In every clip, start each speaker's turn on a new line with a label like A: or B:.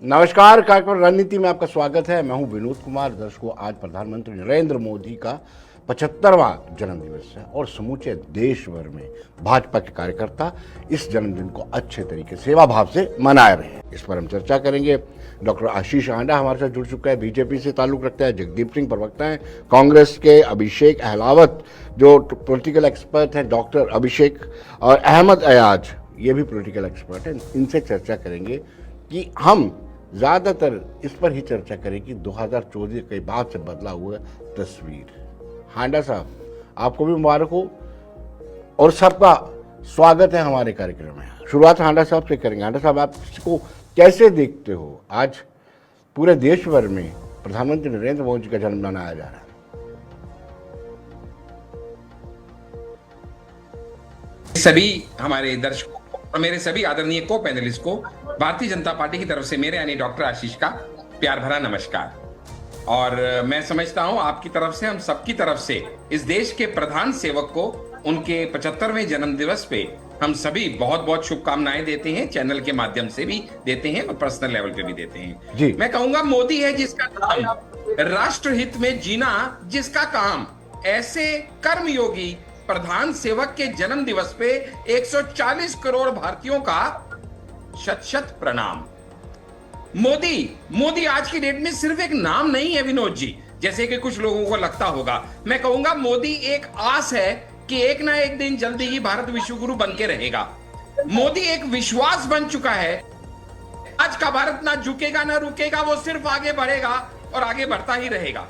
A: नमस्कार, कार्यक्रम रणनीति में आपका स्वागत है। मैं हूं विनोद कुमार। दर्शकों, आज प्रधानमंत्री नरेंद्र मोदी का 75वां जन्मदिवस है और समूचे देश भर में भाजपा के कार्यकर्ता इस जन्मदिन को अच्छे तरीके सेवा भाव से मना रहे हैं। इस पर हम चर्चा करेंगे। डॉक्टर आशीष आंडा हमारे साथ जुड़ चुका है, बीजेपी से ताल्लुक रखता है। जगदीप सिंह प्रवक्ता हैं कांग्रेस के। अभिषेक अहलावत जो पॉलिटिकल एक्सपर्ट हैं, डॉक्टर अभिषेक। और अहमद अयाज, ये भी पॉलिटिकल एक्सपर्ट हैं। इनसे चर्चा करेंगे कि हम ज़्यादातर इस पर ही चर्चा करें कि 2014 के बाद से बदला हुआ तस्वीर। हांडा साहब, आपको भी मुबारक हो और सबका स्वागत है हमारे कार्यक्रम में। शुरुआत हांडा साहब से करेंगे। हांडा साहब, आप इसको कैसे देखते हो? आज पूरे देश भर में प्रधानमंत्री नरेंद्र मोदी का जन्म मनाया जा रहा है।
B: सभी हमारे दर्शकों और मेरे सभी आदरणीय को पैनलिस्ट को भारतीय जनता पार्टी की तरफ से मेरे यानी डॉक्टर आशीष का प्यार भरा नमस्कार। और मैं समझता हूं आपकी तरफ से, हम सबकी तरफ से इस देश के प्रधान सेवक को उनके 75वें जन्म दिवस पे हम सभी बहुत बहुत शुभकामनाएं देते हैं। चैनल के माध्यम से भी देते हैं और पर्सनल लेवल पे भी देते हैं
A: जी।
B: मैं कहूंगा, मोदी है जिसका काम राष्ट्र हित में जीना, जिसका काम ऐसे कर्मयोगी प्रधान सेवक के जन्म दिवस पे 140 करोड़ भारतीयों का शत शत प्रणाम। मोदी आज की डेट में सिर्फ एक नाम नहीं है विनोद जी, जैसे कि कुछ लोगों को लगता होगा। मैं कहूंगा मोदी एक आस है कि एक ना एक दिन जल्दी ही भारत विश्व गुरु बन के रहेगा। मोदी एक विश्वास बन चुका है। आज का भारत ना झुकेगा ना रुकेगा, वो सिर्फ आगे बढ़ेगा और आगे बढ़ता ही रहेगा।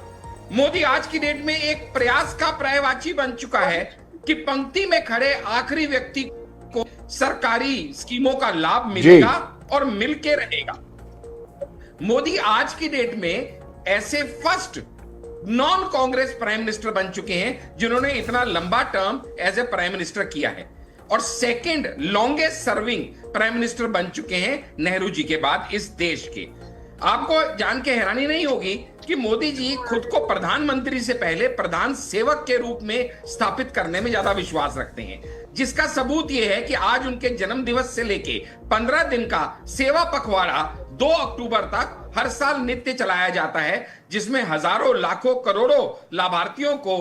B: मोदी आज की डेट में एक प्रयास का पर्यायवाची बन चुका है कि पंक्ति में खड़े आखिरी व्यक्ति को सरकारी स्कीमों का लाभ मिलेगा और मिलके रहेगा। मोदी आज की डेट में ऐसे first non Congress prime minister बन चुके हैं जिन्होंने इतना लंबा term as a prime minister किया है, और second longest serving prime minister बन चुके हैं नेहरू जी के बाद इस देश के। आपको जान के हैरानी नहीं होगी कि मोदी जी खुद को प्रधानमंत्री से पहले प्रधान सेवक के रूप में स्थापित करने में ज्यादा विश्वास रखते हैं, जिसका सबूत यह है कि आज उनके जन्म दिवस से लेके 15 दिन का सेवा पखवाड़ा 2 अक्टूबर तक हर साल नित्य चलाया जाता है, जिसमें हजारों लाखों करोड़ों लाभार्थियों को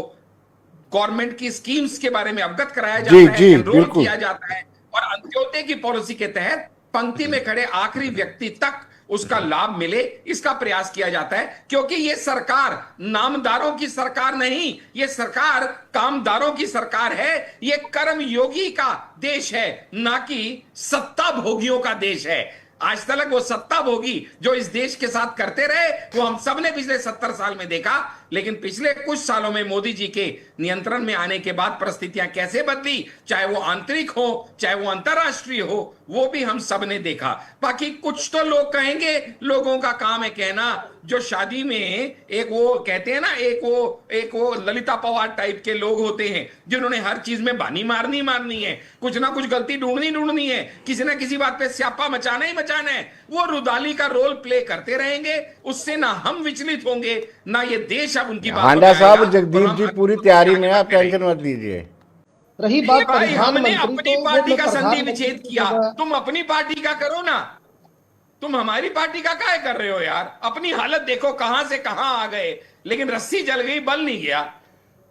B: गवर्नमेंट की स्कीम्स के बारे में अवगत कराया जाता है, एनरोल किया जाता है, और अंत्योदय की पॉलिसी के तहत पंक्ति में खड़े आखिरी व्यक्ति तक उसका लाभ मिले, इसका प्रयास किया जाता है। क्योंकि ये सरकार नामदारों की सरकार नहीं, ये सरकार कामदारों की सरकार है। ये कर्मयोगी का देश है, ना कि सत्ता भोगियों का देश है। आज तक वो सत्ता भोगी जो इस देश के साथ करते रहे, वो हम सब ने पिछले 70 साल में देखा। लेकिन पिछले कुछ सालों में मोदी जी के नियंत्रण में आने के बाद परिस्थितियां कैसे बदली, चाहे वो आंतरिक हो चाहे वो अंतरराष्ट्रीय हो, वो भी हम सब ने देखा। बाकी कुछ तो लोग कहेंगे, लोगों का काम है कहना, जो शादी में एक वो कहते हैं ना, एक वो ललिता पवार टाइप के लोग होते हैं जिन्होंने हर चीज में बानी मारनी है, कुछ ना कुछ गलती ढूंढनी है, किसी ना किसी बात पे स्यापा मचाना ही मचाना है। वो रुदाली का रोल प्ले करते रहेंगे, उससे ना हम विचलित होंगे ना ये देश अब उनकी बात।
A: हांडा साहब, जगदीप जी पूरी तैयारी में, आप टेंशन मत लीजिए।
C: रही बात
B: भाई, हमने
C: प्रधानमंत्री,
B: अपनी
C: तो
B: पार्टी का संधि
C: प्रधानमंत्री
B: विच्छेद किया, तुम अपनी पार्टी का करो ना। तुम हमारी पार्टी का काहे कर रहे हो यार? अपनी हालत देखो, कहां से कहां आ गए। लेकिन रस्सी जल गई, बल नहीं गया।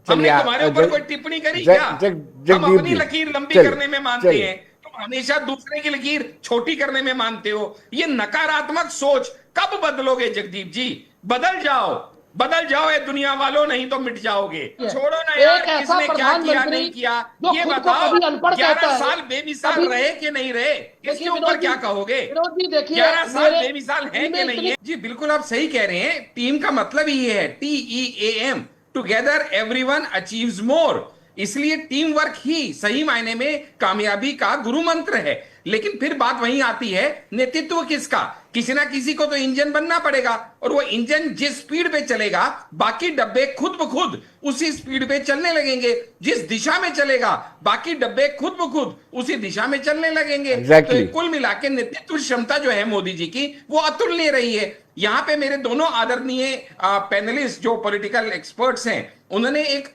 B: हमने तुम्हारे ऊपर कोई टिप्पणी करी क्या? हम अपनी लकीर लंबी करने में मानते हैं, तुम हमेशा दूसरे की लकीर छोटी करने में मानते हो। ये नकारात्मक सोच कब बदलोगे जगदीप जी? बदल जाओ ये दुनिया वालों, नहीं तो मिट जाओगे। छोड़ो ना यार, किसने क्या किया नहीं किया, ये बताओ। 11 साल बेमिसाल रहे कि नहीं रहे, इसके ऊपर क्या कहोगे? 11 साल बेमिसाल है कि नहीं है? जी बिल्कुल, आप सही कह रहे हैं। टीम का मतलब ही है TEAM, टुगेदर एवरीवन अचीव्स मोर। इसलिए टीम वर्क ही सही मायने में कामयाबी का गुरु मंत्र है। लेकिन फिर बात वहीं आती है, नेतृत्व किसका? किसी ना किसी को तो इंजन बनना पड़ेगा, और वो इंजन जिस स्पीड पे चलेगा, बाकी डब्बे खुद ब खुद उसी स्पीड पे चलने लगेंगे। जिस दिशा में चलेगा, बाकी डब्बे खुद ब खुद उसी दिशा में चलने लगेंगे। तो कुल मिला के नेतृत्व क्षमता जो है मोदी जी की, वो अतुलनीय रही है। यहां पे मेरे दोनों आदरणीय पैनलिस्ट जो पॉलिटिकल एक्सपर्ट्स हैं, उन्होंने एक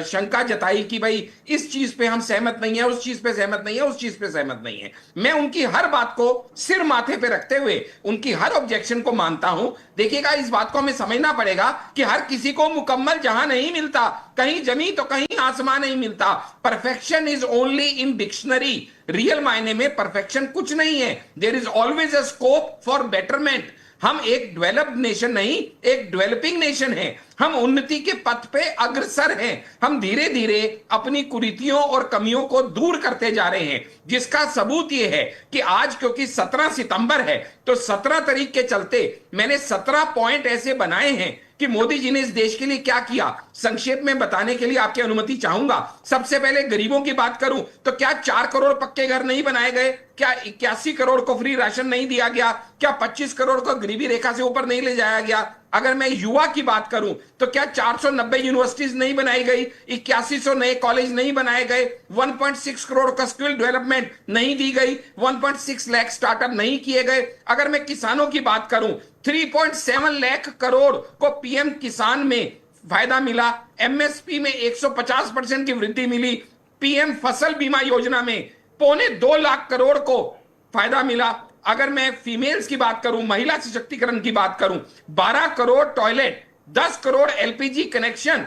B: शंका जताई कि भाई इस चीज पे हम सहमत नहीं है, उस चीज पे सहमत नहीं है, उस चीज पे सहमत नहीं है। मैं उनकी हर बात को सिर माथे पे रखते हुए उनकी हर ऑब्जेक्शन को मानता हूं। देखिएगा, इस बात को हमें समझना पड़ेगा कि हर किसी को मुकम्मल जहां नहीं मिलता, कहीं जमीन तो कहीं आसमान नहीं मिलता। Perfection is only in dictionary. Real मायने में परफेक्शन कुछ नहीं है। There is always a scope for betterment. हम एक डेवलप्ड नेशन नहीं, एक डेवलपिंग नेशन है। हम उन्नति के पथ पे अग्रसर हैं। हम धीरे धीरे अपनी कुरीतियों और कमियों को दूर करते जा रहे हैं, जिसका सबूत यह है कि आज क्योंकि 17 सितंबर है, तो 17 तारीख के चलते मैंने 17 पॉइंट ऐसे बनाए हैं कि मोदी जी ने इस देश के लिए क्या किया। संक्षेप में बताने के लिए आपकी अनुमति चाहूंगा। सबसे पहले गरीबों की बात करूं तो क्या 4 करोड़ पक्के घर नहीं बनाए गए? क्या 81 करोड़ को फ्री राशन नहीं दिया गया? क्या 25 करोड़ को गरीबी रेखा से ऊपर नहीं ले जाया गया? अगर मैं युवा की बात करूं तो क्या 490 यूनिवर्सिटीज नहीं बनाई गई? 8100 नए कॉलेज नहीं बनाए गए? 1.6 करोड़ का स्किल डेवलपमेंट नहीं दी गई? 1.6 लाख स्टार्टअप नहीं किए गए? अगर मैं किसानों की बात करूं, 3.7 लाख करोड़ को पीएम किसान में फायदा मिला। एमएसपी में 150% की वृद्धि मिली। पीएम फसल बीमा योजना में 2.25 लाख करोड़ को फायदा मिला। अगर मैं फीमेल्स की बात करूं, महिला सशक्तिकरण की बात करूं, 12 crore toilet, 10 crore LPG connection,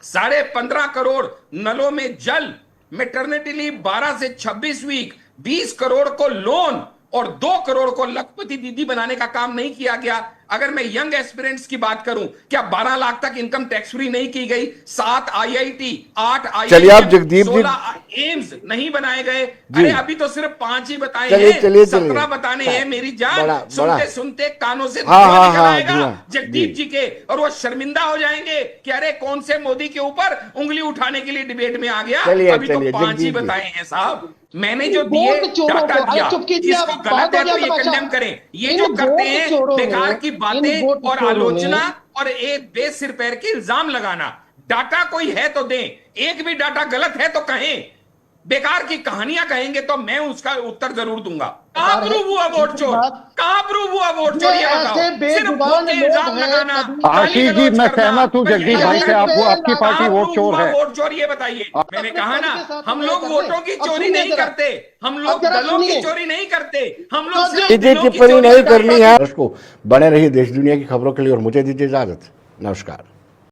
B: 15.5 crore नलों में जल, मैटरनिटी लीव 12 से 26 वीक, 20 करोड़ को लोन और 2 करोड़ को लखपति दीदी बनाने का काम नहीं किया गया। अगर मैं यंग एस्पिरेंट्स की बात करूं, क्या 12 लाख तक इनकम टैक्स फ्री नहीं की गई? 7 आईआईटी, 8
A: चलिए आप
B: आईआईएम,
A: जगदीप जी
B: 16 एम्स नहीं बनाए गए। अरे अभी तो सिर्फ 5 ही बताए
A: चलिए,
B: हैं,
A: चलिए,
B: 17 बताने हैं। मेरी जान,
A: बड़ा
B: सुनते सुनते कानों से
A: हाँ,
B: धुआं
A: हाँ,
B: निकल
A: हाँ,
B: आएगा
A: धुआं,
B: जगदीप
A: जी।
B: जी के, और वो शर्मिंदा हो जाएंगे कि अरे कौन से मोदी के ऊपर उंगली उठाने के लिए डिबेट में आ गया।
A: चलिए,
B: अभी तो
A: चलिए,
B: 5 ही
A: जगदीप जी।
B: बताए हैं साहब। मैंने जो दिए
C: वोट चोरों
B: डाटा
C: को,
B: दिया,
C: अरे चुप कीजिए आप,
B: जिसको
C: बात
B: गलत है
C: हो
B: तो
C: गया
B: ये
C: तमाशा।
B: कंडेम करें। ये
C: इन
B: जो करते
C: वोट
B: हैं
C: चोरों
B: बेकार
C: ने,
B: की
C: इन
B: बातें
C: वोट
B: और
C: चोरों ने-
B: आलोचना और एक बेसिर पैर के इल्जाम लगाना। डाटा कोई है तो दें, एक भी डाटा गलत है तो कहें। बेकार की कहानियां कहेंगे तो मैं उसका उत्तर जरूर दूंगा। कहां प्रूव हुआ वोट चोर? कहां प्रूव हुआ वोट चोर? ये बताओ।
C: ऐसे
B: सिर्फ
C: बेजुबान
B: धोखे
C: लोग
B: इल्जाम
C: हैं,
B: लगाना,
C: कभी-
B: गाली
D: आशीष जी,
B: गलौज
D: मैं
B: करना,
D: सहमत हूं
B: तो
D: जगदीप
B: यही
D: भाई से।
B: है।
D: आपको आपकी पार्टी
B: कहां
D: वोट
B: प्रूव
D: चोर
B: हुआ
D: है।
B: वोट चोर ये बताइए। मैंने कहा ना, हम लोग वोटों की
C: अब
B: चोरी
C: सुनिए
B: नहीं
C: जरा।
B: करते, हम लोग
C: अब जरा
B: दलों की
C: सुनिए।
B: चोरी नहीं करते, हम लोग
C: तो
B: सिर्फ
A: दीजिए
B: दिलों की
A: टिप्पणी
B: चोरी
A: नहीं
B: करते हैं।
A: करनी है। दर्शकों, बने रहिए देश दुनिया की खबरों के लिए और मुझे दीजिए इजाजत। नमस्कार।